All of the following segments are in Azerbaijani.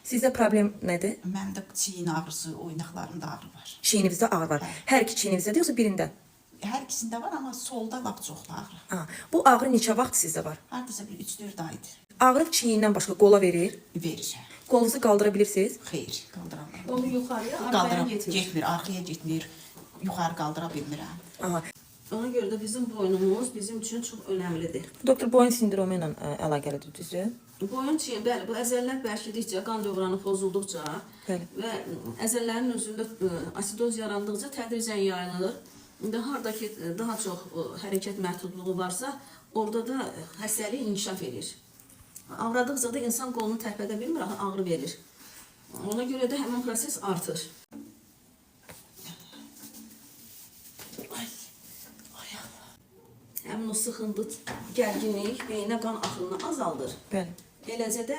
Sizdə problem nədir? Məndə çiyin ağrısı, oynaqlarımda ağrı var. Çiyninizdə ağrı var. Hər iki çiyninizdə yoxsa birində? Hər ikisində var, amma solda lap çoxlu ağrı. Ha, bu ağrı neçə vaxt sizdə var? Hardasa bir 3-4 aydır. Ağrı çiyindən başqa qola verir. Verir. Qolunuzu qaldıra bilirsiniz? Xeyr, qaldıramıram. Onu yuxarıya, arxaya Qaldıram, getmir. getmir, arxaya getmir. Yuxarı qaldıra bilmirəm. Aha. Ona görə də bizim boynumuz bizim üçün çox önəmlidir. Doktor, boyun sindromu ilə əlaqəlidir, düzdür? Boyun çiyin, bəli, bu əzəllər bərkidikcə, qan dövranı pozulduqca Bəli. və əzəllərin özündə asidoz yarandıqca tədricən yayılır. İndi hardakı daha çox hərəkət məhdudluğu varsa, orada da xəstəlik inkişaf edir. Ağradıqca da insan qolunu tərpədə bilmir, ağrı verir. Ona görə də həmin proses artır. Həmin o sıxıntı, gərginlik beyinə qan axınını azaldır. Bəli. Eləcə də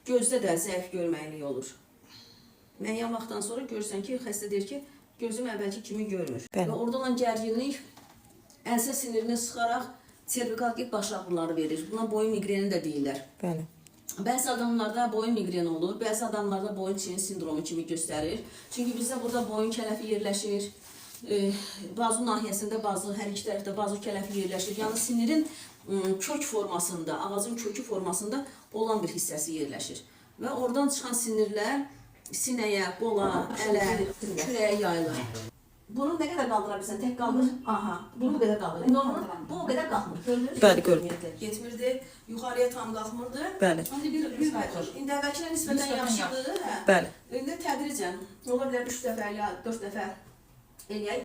gözdə də zəif görməklik olur. Müəyyən vaxtdan sonra görürsən ki, xəstə deyir ki, gözüm əvvəlki kimi görmür. Bəli. Və orada olan gərginlik ənsə sinirini sıxaraq servikal baş ağrıları verir. Buna boyun miqreni də deyirlər. Bəli. Bəzi adamlarda boyun miqreni olur, bəzi adamlarda boyun çiyin sindromu kimi göstərir. Çünki bizdə burada boyun kələfi yerləşir. Bazu nahiyəsində, hər iki tərəfdə bazu kələfi yerləşir. Yəni sinirin kök formasında, ağacın kökü formasında olan bir hissəsi yerləşir. Və oradan çıxan sinirlər sinəyə, qola, ələ, kürəyə yayılır. Bunu nə qədər qaldıra bilirsən? Tək qaldır. Aha, bunu bu qədər qaldır. İndi onu bu o qədər qalxmır. Görünür? Bəli, görünür. Getmirdi, yuxarıya tam qalxmırdı. Bəli. İndi bir qayıdır. İndi əvvəlkinə nisbətən yaxşıdır. Hə. Bəli. İndi tədricən, ola bilər 3 dəfə ya 4 dəfə eləyək.